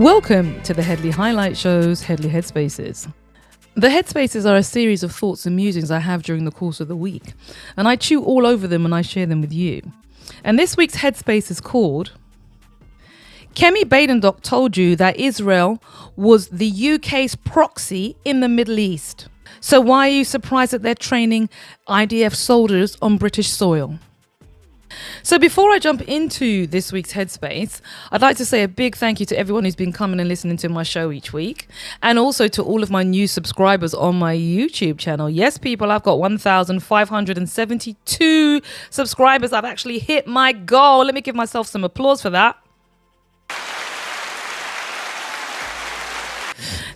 Welcome to the Headley Highlight Show's Headley Headspaces. The Headspaces are a series of thoughts and musings I have during the course of the week, and I chew all over them and I share them with you. And this week's Headspace is called Kemi Badenoch told you that Israel was the UK's proxy in the Middle East. So why are you surprised that they're training IDF soldiers on British soil? So before I jump into this week's Headspace, I'd like to say a big thank you to everyone who's been coming and listening to my show each week, and also to all of my new subscribers on my YouTube channel. Yes, people, I've got 1,572 subscribers. I've actually hit my goal. Let me give myself some applause for that.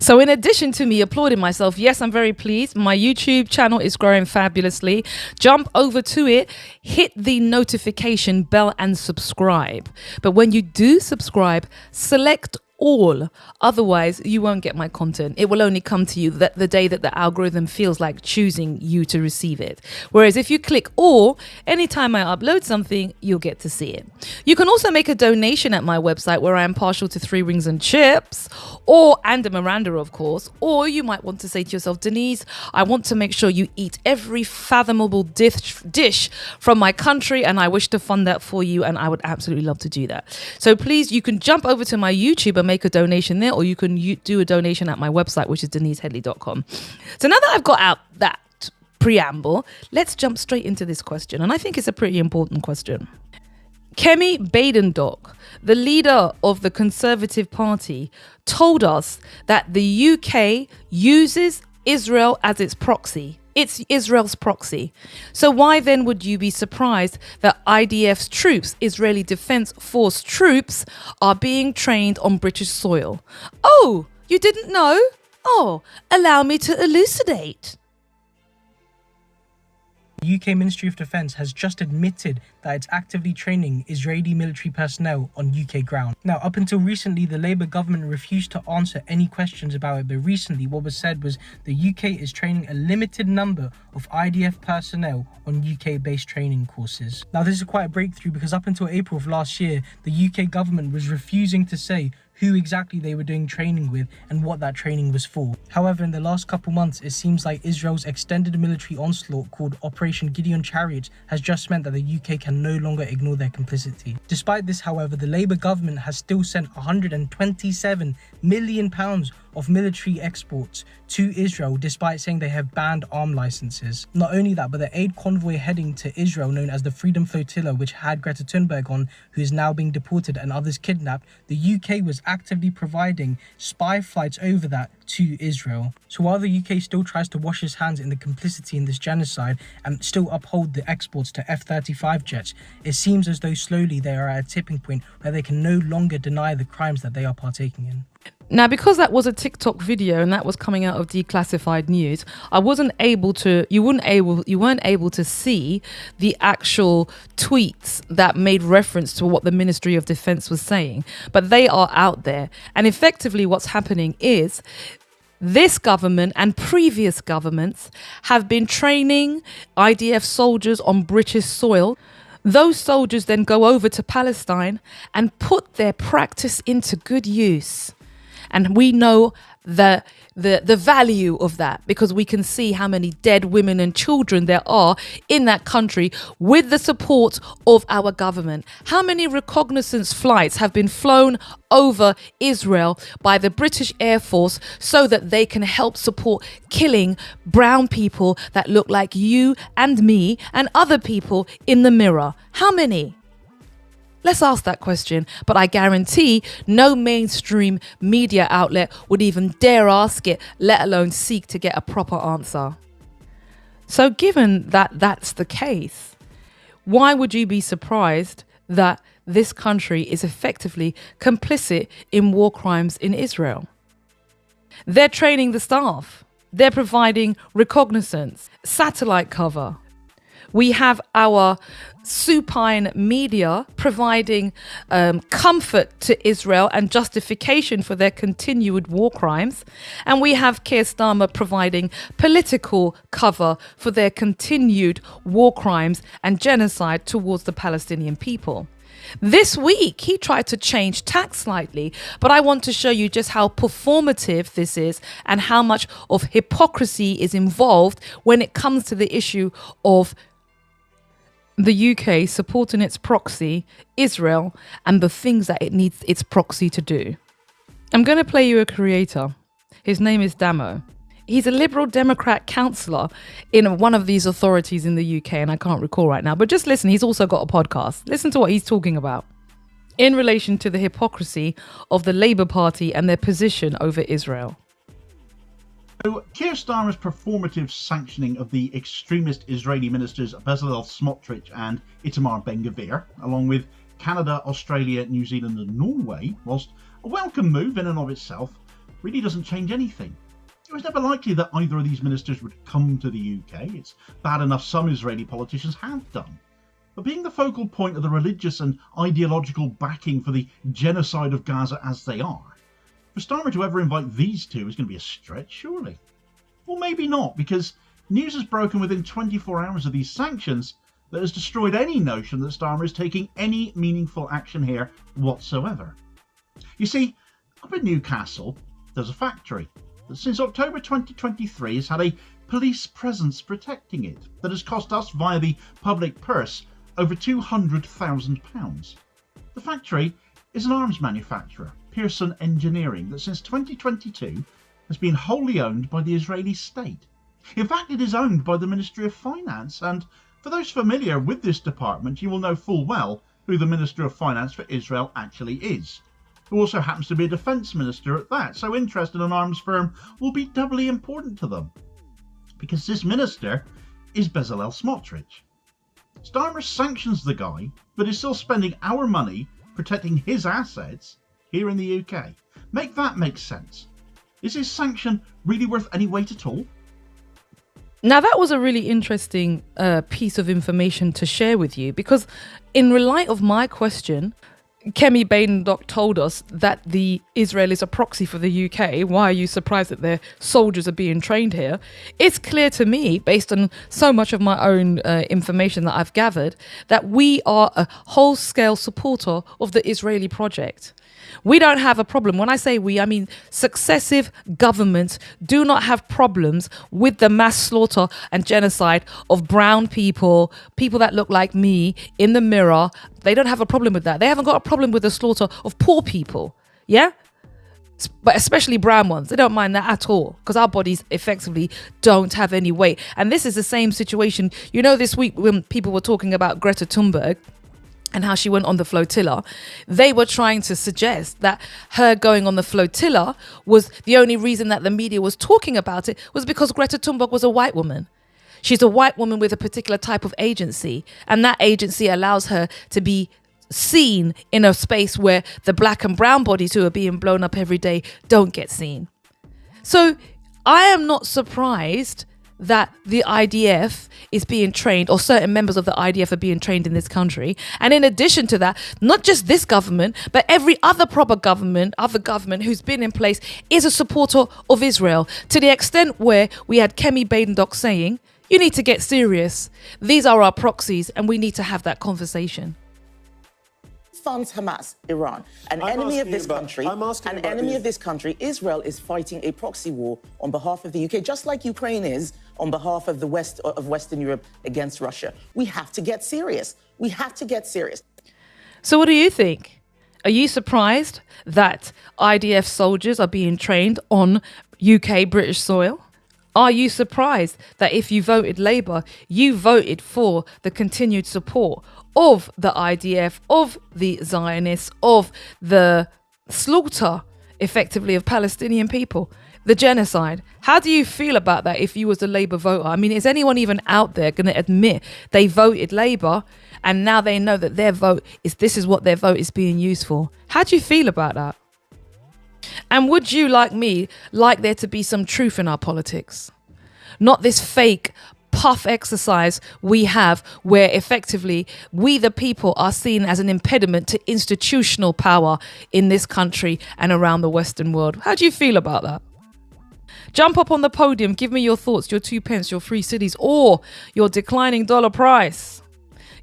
So in addition to me applauding myself, yes, I'm very pleased. My YouTube channel is growing fabulously. Jump over to it, hit the notification bell and subscribe. But when you do subscribe, select all. Otherwise, you won't get my content. It will only come to you the day that the algorithm feels like choosing you to receive it. Whereas if you click all, anytime I upload something, you'll get to see it. You can also make a donation at my website, where I am partial to 3 Rings and Chips, and a Miranda, of course. Or you might want to say to yourself, Denise, I want to make sure you eat every fathomable dish from my country, and I wish to fund that for you, and I would absolutely love to do that. So please, you can jump over to my YouTube and make a donation there, or you can do a donation at my website, which is deniseheadley.com. So now that I've got out that preamble, let's jump straight into this question, and I think it's a pretty important question. Kemi Badenoch, the leader of the Conservative Party, told us that the UK uses Israel as its proxy. It's Israel's proxy. So why then would you be surprised that IDF's troops, Israeli Defense Force troops, are being trained on British soil? Oh, you didn't know? Oh, allow me to elucidate. The UK Ministry of Defence has just admitted that it's actively training Israeli military personnel on UK ground. Now, up until recently, the Labour government refused to answer any questions about it, but recently what was said was the UK is training a limited number of IDF personnel on UK-based training courses. Now, this is quite a breakthrough, because up until April of last year, the UK government was refusing to say who exactly they were doing training with and what that training was for. However, in the last couple months, it seems like Israel's extended military onslaught called Operation Gideon Chariots has just meant that the UK can no longer ignore their complicity. Despite this, however, the Labour government has still sent £127 million of military exports to Israel, despite saying they have banned arm licenses. Not only that, but the aid convoy heading to Israel, known as the Freedom Flotilla, which had Greta Thunberg on, who is now being deported, and others kidnapped, the UK was actively providing spy flights over that to Israel. So while the UK still tries to wash its hands in the complicity in this genocide and still uphold the exports to F-35 jets, it seems as though slowly they are at a tipping point where they can no longer deny the crimes that they are partaking in. Now, because that was a TikTok video and that was coming out of declassified news, you weren't able to see the actual tweets that made reference to what the Ministry of Defence was saying, but they are out there. And effectively what's happening is this government and previous governments have been training IDF soldiers on British soil. Those soldiers then go over to Palestine and put their practice into good use. And we know the value of that, because we can see how many dead women and children there are in that country with the support of our government. How many reconnaissance flights have been flown over Israel by the British Air Force so that they can help support killing brown people that look like you and me and other people in the mirror? How many? Let's ask that question, but I guarantee no mainstream media outlet would even dare ask it, let alone seek to get a proper answer. So given that that's the case, why would you be surprised that this country is effectively complicit in war crimes in Israel? They're training the staff. They're providing reconnaissance, satellite cover. We have our supine media providing comfort to Israel and justification for their continued war crimes. And we have Keir Starmer providing political cover for their continued war crimes and genocide towards the Palestinian people. This week, he tried to change tack slightly, but I want to show you just how performative this is and how much of hypocrisy is involved when it comes to the issue of the UK supporting its proxy, Israel, and the things that it needs its proxy to do. I'm going to play you a creator. His name is Damo. He's a Liberal Democrat councillor in one of these authorities in the UK, and I can't recall right now. But just listen, he's also got a podcast. Listen to what he's talking about in relation to the hypocrisy of the Labour Party and their position over Israel. So, Keir Starmer's performative sanctioning of the extremist Israeli ministers Bezalel Smotrich and Itamar Ben-Gvir, along with Canada, Australia, New Zealand and Norway, whilst a welcome move in and of itself, really doesn't change anything. It was never likely that either of these ministers would come to the UK. It's bad enough some Israeli politicians have done. But being the focal point of the religious and ideological backing for the genocide of Gaza as they are, for Starmer to ever invite these two is going to be a stretch, surely. Well, maybe not, because news has broken within 24 hours of these sanctions that has destroyed any notion that Starmer is taking any meaningful action here whatsoever. You see, up in Newcastle, there's a factory that since October 2023 has had a police presence protecting it that has cost us via the public purse over £200,000. The factory is an arms manufacturer, Pearson Engineering, that since 2022 has been wholly owned by the Israeli state. In fact, it is owned by the Ministry of Finance, and for those familiar with this department, you will know full well who the Minister of Finance for Israel actually is, who also happens to be a defence minister at that, so interest in an arms firm will be doubly important to them, because this minister is Bezalel Smotrich. Starmer sanctions the guy, but is still spending our money protecting his assets here in the UK. Make that make sense. Is his sanction really worth any weight at all? Now, that was a really interesting piece of information to share with you, because in light of my question, Kemi Badenoch told us that Israel is a proxy for the UK. Why are you surprised that their soldiers are being trained here? It's clear to me, based on so much of my own information that I've gathered, that we are a whole-scale supporter of the Israeli project. We don't have a problem. When I say we, I mean successive governments do not have problems with the mass slaughter and genocide of brown people, people that look like me in the mirror. They don't have a problem with that. They haven't got a problem with the slaughter of poor people. Yeah? But especially brown ones. They don't mind that at all, because our bodies effectively don't have any weight. And this is the same situation. You know, this week when people were talking about Greta Thunberg and how she went on the flotilla, they were trying to suggest that her going on the flotilla was the only reason that the media was talking about it was because Greta Thunberg was a white woman. She's a white woman with a particular type of agency, and that agency allows her to be seen in a space where the black and brown bodies who are being blown up every day don't get seen. So I am not surprised that the IDF is being trained, or certain members of the IDF are being trained in this country. And in addition to that, not just this government, but every other proper government, who's been in place is a supporter of Israel, to the extent where we had Kemi Badenoch saying, you need to get serious. These are our proxies and we need to have that conversation. Funds Hamas, Iran, an enemy of this country, Israel is fighting a proxy war on behalf of the UK, just like Ukraine is on behalf of the West of Western Europe against Russia. We have to get serious. We have to get serious. So what do you think? Are you surprised that IDF soldiers are being trained on UK British soil? Are you surprised that if you voted Labour, you voted for the continued support of the IDF, of the Zionists, of the slaughter, effectively, of Palestinian people, the genocide? How do you feel about that if you was a Labour voter? I mean, is anyone even out there going to admit they voted Labour and now they know that this is what their vote is being used for? How do you feel about that? And would you, like me, like there to be some truth in our politics? Not this fake puff exercise we have where effectively we the people are seen as an impediment to institutional power in this country and around the Western world. How do you feel about that? Jump up on the podium, give me your thoughts, your 2 pence, your free cities, or your declining dollar price.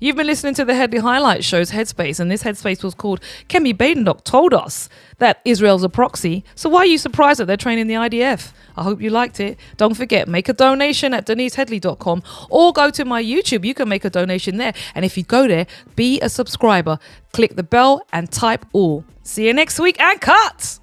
You've been listening to the Headley Highlight Show's Headspace, and this Headspace was called Kemi Badenoch Told Us That Israel's a Proxy. So why are you surprised that they're training the IDF? I hope you liked it. Don't forget, make a donation at deniseheadley.com or go to my YouTube. You can make a donation there. And if you go there, be a subscriber. Click the bell and type all. See you next week and cut!